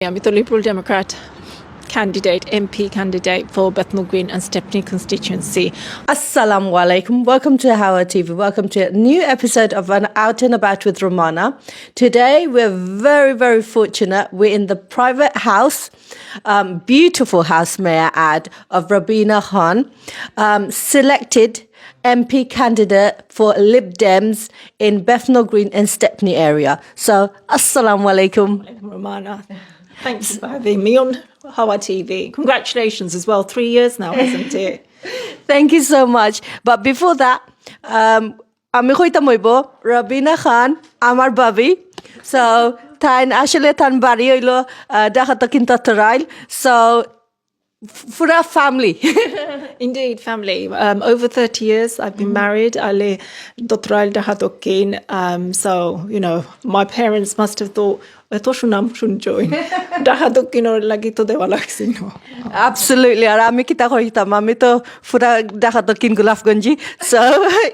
I'm the Liberal Democrat candidate, MP candidate for Bethnal Green and Stepney constituency. Assalamu alaikum. Welcome to Hawa TV. Welcome to a new episode of an Out and About with Romana. Today we're very, very fortunate. We're in the private house, beautiful house, may I add, of Rabina Khan, selected MP candidate for Lib Dems in Bethnal Green and Stepney area. So, assalamu alaikum. Romana, thanks for having me on Hawa TV. Congratulations as well. 3 years now, isn't it? Thank you so much. But before that, আমি কইতাম হইব Rabina Khan আমার বাবি। So, তাইন আসলে তান বাড়ি হইলো ঢাকাতে কিন্তু তরাইল। So, Fura family. Indeed, family. Over 30 years I've been married. Ale dotral dahadokin. So, you know, my parents must have thought, eto shunam shun join. Dahadokin or lagi to dewa laksino. Absolutely. Ar ami kita koitam. Ami to fura dahadokin gulafganji. So,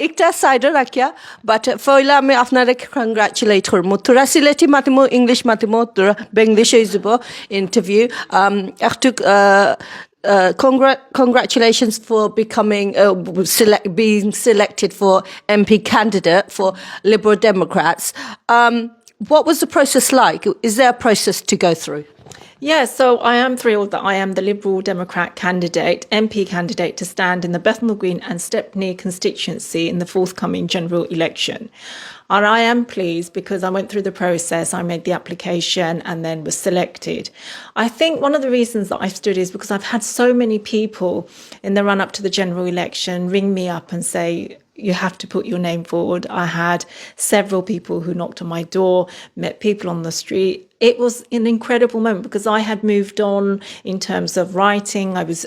ikta side rakya. But foila ami afnare congratulate her. Tura sileti matimo English matimo tura Benglish izubo interview. Achtuk congratulations for becoming being selected for MP candidate for Liberal Democrats. What was the process like? Is there a process to go through? Yeah, so I am thrilled that I am the Liberal Democrat candidate, MP candidate to stand in the Bethnal Green and Stepney constituency in the forthcoming general election. And I am pleased because I went through the process, I made the application and then was selected. I think one of the reasons that I stood is because I've had so many people in the run up to the general election ring me up and say, you have to put your name forward. I had several people who knocked on my door, met people on the street. It was an incredible moment because I had moved on in terms of writing. I was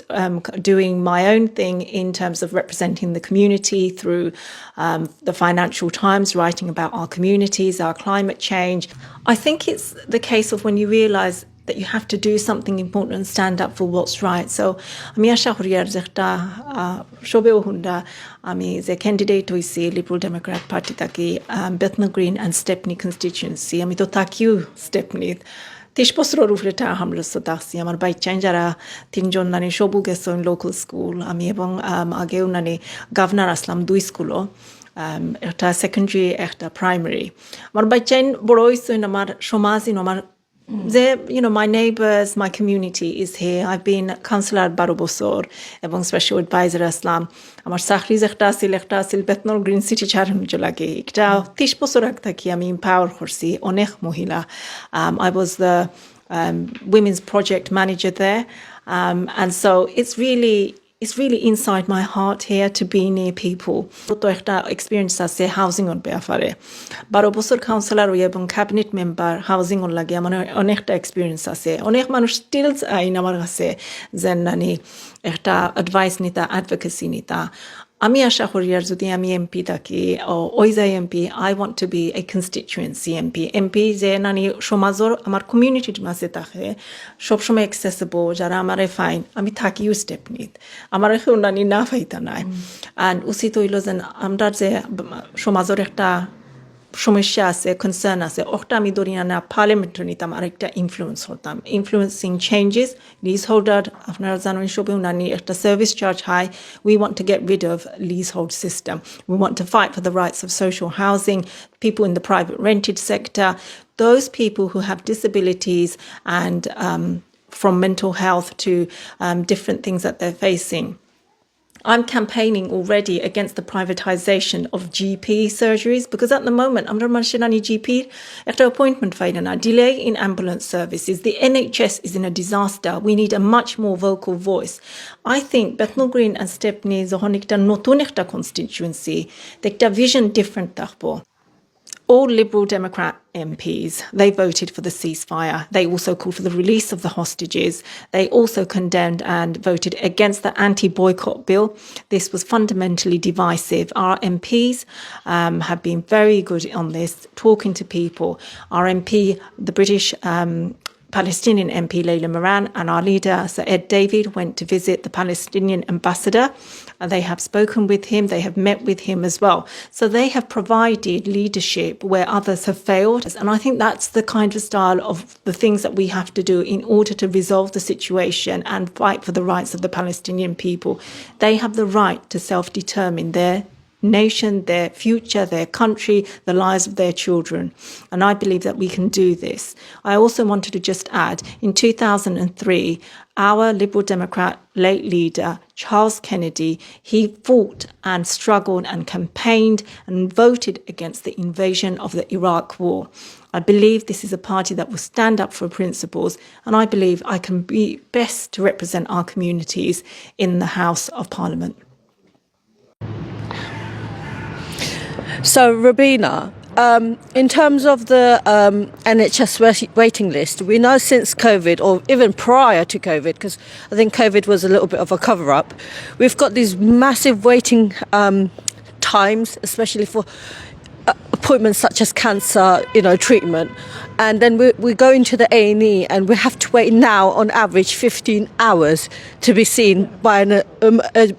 doing my own thing in terms of representing the community through the Financial Times, writing about our communities, our climate change. I think it's the case of when you realise that you have to do something important and stand up for what's right. So, আমি আশা করি আর যেটা সবেও Honda আমি যে candidate হইছি liberal Democrat party থাকি Bethnal green and Stepney constituency আমি তো থাকিও স্টেপনি 30 বছরের উপরে আমরা থাকছি আমার বাইচাইন যারা 3 জন নানি সবু গেছেন লোকাল স্কুল আমি এবং আগেও নানি গভর্নর আসলাম 2 স্কুলও একটা সেকেন্ডারি একটা প্রাইমারি আমার বাইচাইন বড় হইছেন আমার সমাজ আমার you know, my neighbours, my community is here. I've been councillor Barobosor, এবং special advisor আসলাম আমার চাকরি একটা আছিল বেথনল গ্রিন সিটি চারণজ লাগে একটা 30 বছর আগে থাকি আমি এম্পাওয়ার করছি অনেক মহিলা I was the women's project manager there and so it's really inside my heart here to be near people. তো একটা এক্সপেরিয়েন্স আছে হাউজিং এর ব্যাপারে 12 বছর কাউন্সিলর এবং ক্যাবিনেট মেম্বার হাউজিং এর লাগে আমার অনেকটা এক্সপেরিয়েন্স আছে অনেক মানুষ স্টিলস আইন আমার কাছে যেন নানি একটা অ্যাডভাইস নিতা অ্যাডভোকেসি নিতা আমি আশা করি আর যদি আমি এমপি থাকি ওই যাই MP I want to be a constituency MP যে নানি সমাজের আমার কমিউনিটির মাঝে থাকে সবসময় অ্যাক্সেসিবল যারা আমারে ফাইন আমি থাকিও স্টেপনিত আমার এখন নানি না ফাইতা নাই অ্যান্ড উচিত হইল যেন আমরা যে সমাজের একটা সমস্যা আছে কনসার্ন আছে ওটা আমি ধরি না পার্লামেন্টে নিতাম আর একটা ইনফ্লুয়েন্স হতাম ইনফ্লুয়েন্সিং চেঞ্জেস লিজ হোল্ডার আপনারা জানেন সবেও নানি একটা service charge high we want to get rid of leasehold system we want to fight for the rights of social housing people in the private rented sector those people who have disabilities and from mental health to different things that they're facing I'm campaigning already against the privatisation of GP surgeries because at the moment, under Marshinani GP, after appointment failure, delay in ambulance services, the NHS is in a disaster. We need a much more vocal voice. I think Bethnal Green and Stepney is a constituency. They vision different. All Liberal Democrat MPs, they voted for the ceasefire. They also called for the release of the hostages. They also condemned and voted against the anti-boycott bill. This was fundamentally divisive. Our MPs have been very good on this, talking to people. Our MP, the British Palestinian MP Layla Moran and our leader Sir Ed David went to visit the Palestinian ambassador, and they have spoken with him, they have met with him as well. So they have provided leadership where others have failed. And I think that's the kind of style of the things that we have to do in order to resolve the situation and fight for the rights of the Palestinian people. They have the right to self-determine their nation, their future, their country, the lives of their children. And I believe that we can do this. I also wanted to just add, in 2003, our Liberal Democrat late leader, Charles Kennedy, he fought and struggled and campaigned and voted against the invasion of the Iraq War. I believe this is a party that will stand up for principles, and I believe I can be best to represent our communities in the House of Parliament. So, Rabina, in terms of the NHS waiting list, we know since COVID, or even prior to COVID, because I think COVID was a little bit of a cover-up, we've got these massive waiting times, especially for appointments such as cancer, treatment. And then we go into the A&E and we have to wait now on average 15 hours to be seen by an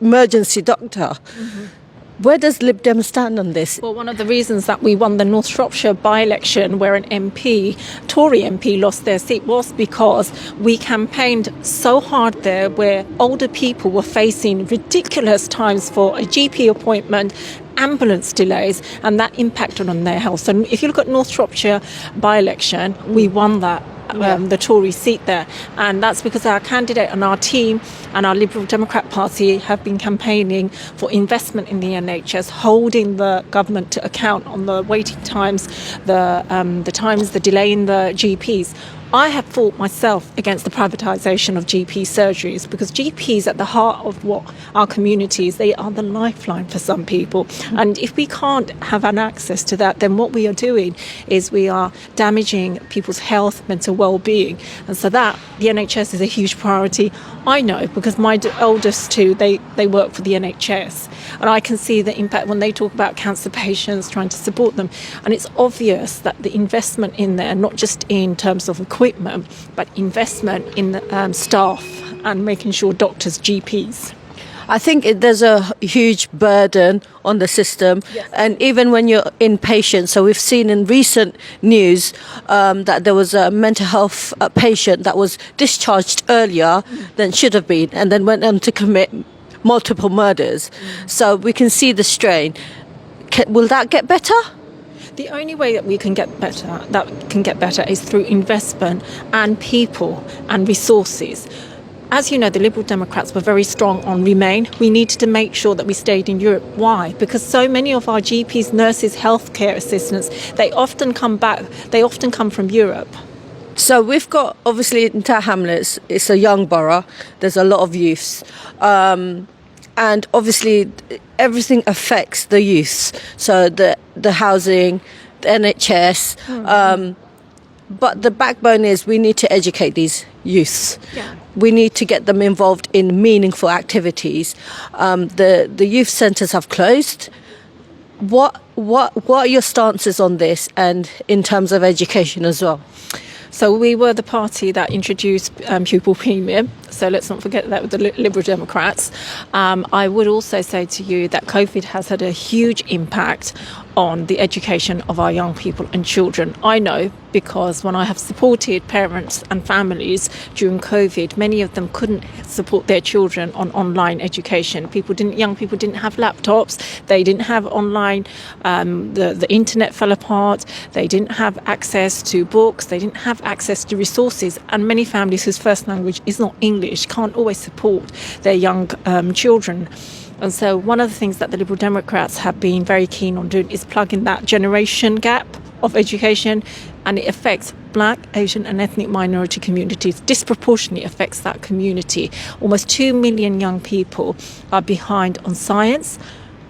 emergency doctor. Mm-hmm. Where does Lib Dem stand on this? Well, one of the reasons that we won the North Shropshire by-election where an MP, Tory MP, lost their seat was because we campaigned so hard there where older people were facing ridiculous times for a GP appointment, ambulance delays, and that impacted on their health. So if you look at North Shropshire by-election, we won that. The Tory seat there, and that's because our candidate and our team and our Liberal Democrat Party have been campaigning for investment in the NHS, holding the government to account on the waiting times, the delay in the GPs. I have fought myself against the privatisation of GP surgeries because GPs at the heart of what our communities, they are the lifeline for some people. And if we can't have an access to that, then what we are doing is we are damaging people's health, mental well-being. And so that, the NHS is a huge priority. I know because my eldest two, they work for the NHS. And I can see the impact when they talk about cancer patients, trying to support them. And it's obvious that the investment in there, not just in terms of equipment, but investment in the staff and making sure doctors, GPs. I think there's a huge burden on the system. Yes. And even when you're inpatient, so we've seen in recent news that there was a mental health patient that was discharged earlier than should have been and then went on to commit multiple murders. So we can see the strain. Will that get better? The only way that we can get better is through investment and people and resources. As you know, the Liberal Democrats were very strong on Remain. We needed to make sure that we stayed in Europe. Why? Because so many of our GPs, nurses, healthcare assistants, they often come from Europe. So we've got, obviously, in Tower Hamlets, it's a young borough. There's a lot of youths. And obviously, everything affects the youths. So the housing, the NHS. Mm-hmm. But the backbone is we need to educate these youths. Yeah. We need to get them involved in meaningful activities. The youth centres have closed. What are your stances on this and in terms of education as well? So we were the party that introduced pupil premium. So let's not forget that with the Liberal Democrats. I would also say to you that COVID has had a huge impact on the education of our young people and children. I know because when I have supported parents and families during COVID, many of them couldn't support their children on online education. Young people didn't have laptops. They didn't have online. The internet fell apart. They didn't have access to books. They didn't have access to resources. And many families whose first language is not English can't always support their young children. And so one of the things that the Liberal Democrats have been very keen on doing is plugging that generation gap of education, and it affects Black, Asian and ethnic minority communities, disproportionately affects that community. Almost 2 million young people are behind on science,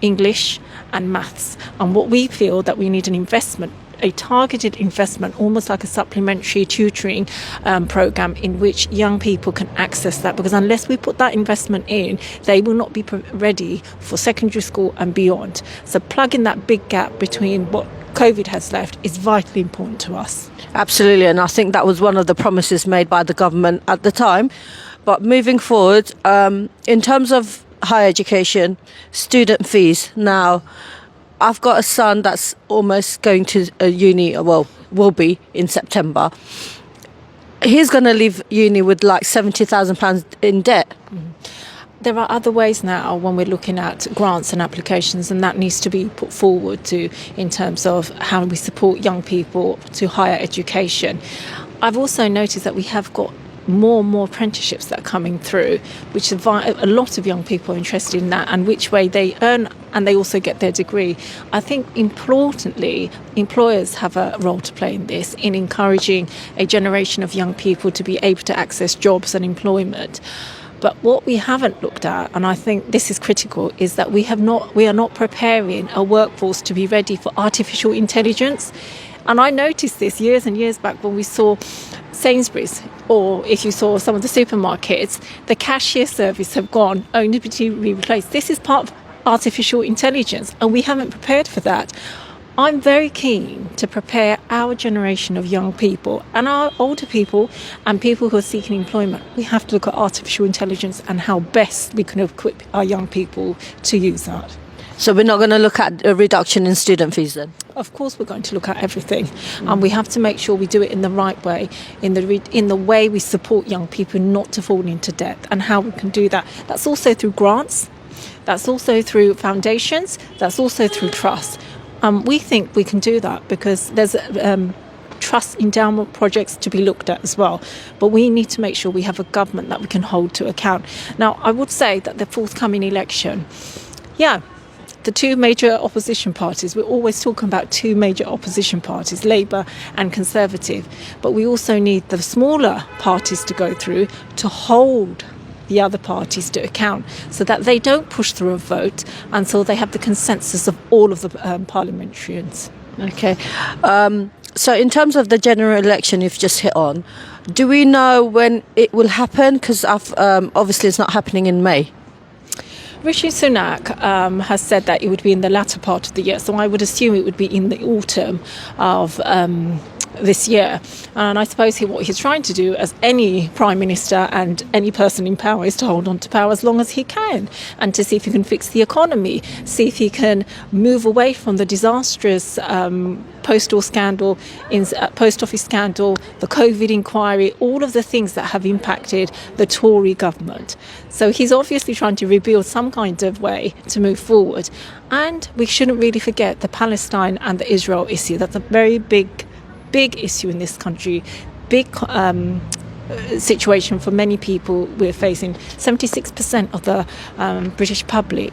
English and maths. And what we feel that we need an investment, a targeted investment, almost like a supplementary tutoring program in which young people can access that, because unless we put that investment in, they will not be ready for secondary school and beyond. So plugging that big gap between what COVID has left is vitally important to us. Absolutely, and I think that was one of the promises made by the government at the time. But moving forward, in terms of higher education, student fees, now I've got a son that's almost going to a uni, well, will be in September. He's going to leave uni with like £70,000 in debt. There are other ways now when we're looking at grants and applications, and that needs to be put forward to in terms of how we support young people to higher education. I've also noticed that we have got more and more apprenticeships that are coming through, which a lot of young people are interested in that, and which way they earn and they also get their degree. I think importantly, employers have a role to play in this, in encouraging a generation of young people to be able to access jobs and employment. But what we haven't looked at, and I think this is critical, is that we are not preparing a workforce to be ready for artificial intelligence. And I noticed this years and years back when we saw Sainsbury's, or if you saw some of the supermarkets, the cashier service have gone only to be replaced. This is part of artificial intelligence, and we haven't prepared for that. I'm very keen to prepare our generation of young people and our older people and people who are seeking employment. We have to look at artificial intelligence and how best we can equip our young people to use that. So we're not going to look at a reduction in student fees then? Of course we're going to look at everything, and we have to make sure we do it in the right way, in the way we support young people not to fall into debt, and how we can do that. That's also through grants, that's also through foundations, that's also through trust. We think we can do that because there's trust endowment projects to be looked at as well. But we need to make sure we have a government that we can hold to account. Now, I would say that the forthcoming election, the two major opposition parties, we're always talking about two major opposition parties, Labour and Conservative, but we also need the smaller parties to go through to hold the other parties to account so that they don't push through a vote until they have the consensus of all of the parliamentarians. Okay. So in terms of the general election you've just hit on, do we know when it will happen? Because obviously it's not happening in May. Rishi Sunak has said that it would be in the latter part of the year, so I would assume it would be in the autumn of this year. And I suppose what he's trying to do, as any Prime Minister and any person in power, is to hold on to power as long as he can, and to see if he can fix the economy, see if he can move away from the disastrous postal scandal, post office scandal, the COVID inquiry, all of the things that have impacted the Tory government. So he's obviously trying to rebuild some kind of way to move forward. And we shouldn't really forget the Palestine and the Israel issue. That's a very big issue in this country, big situation for many people we're facing. 76% of the British public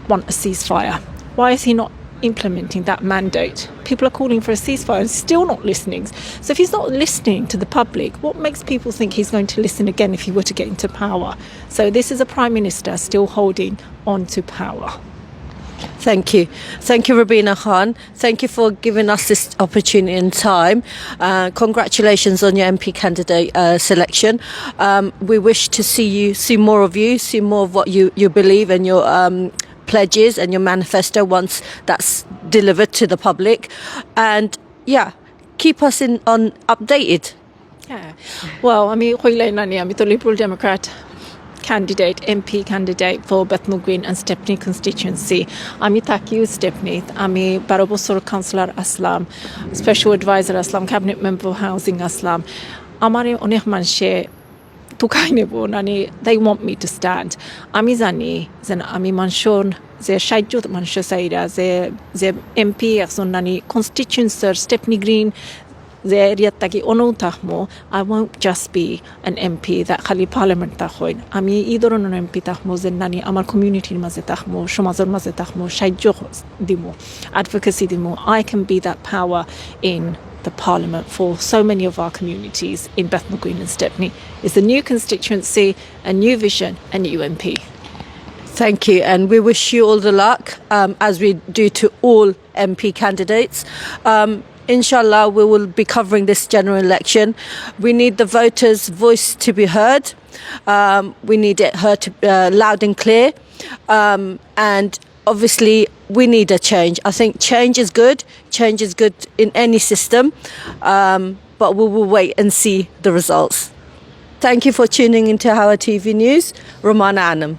want a ceasefire. Why is he not implementing that mandate? People are calling for a ceasefire and still not listening. So if he's not listening to the public, what makes people think he's going to listen again if he were to get into power? So this is a Prime Minister still holding on to power. Thank you. Thank you, Rabina Khan. Thank you for giving us this opportunity and time. Congratulations on your MP candidate selection. We wish to see more of you, see more of what you believe and your pledges and your manifesto once that's delivered to the public. And keep us on updated. Yeah. Well, I'm the Liberal Democrat candidate, MP candidate for Bethnal Green and Stepney constituency. আমি থাকি Stepney. আমি 12 বছর councillor আসলাম, special adviser আসলাম, cabinet member for housing আসলাম। আমার অনেক মানুষে তুকাই নেব, মানে they want me to stand. আমি জানি যে আমি মানুষের যে 60 মানুষের সাইরা যে এমপি একজন নানি কনস্টিটিউয়েন্সির Stepney Green যে এরিয়া থাকি অনৌ থাকমো, I won't just be an MP that খালি পার্লামেন্ট থাকইন। আমি এই ধরনের এমপি থাকমো যে নানি আমার কমিউনিটির মাঝে থাকমো, সমাজের মাঝে থাকমো, সাহায্য দিমো, advocacy দিমো. I can be that power in the parliament for so many of our communities in Bethnal Green and Stepney. It's a new constituency, a new vision, a new MP. Thank you, and we wish you all the luck, as we do to all MP candidates. Inshallah, we will be covering this general election. We need the voters' voice to be heard. We need it heard loud and clear. And obviously we need a change. I think change is good. Change is good in any system, but we will wait and see the results. Thank you for tuning into Hawa TV News. Romana Anam.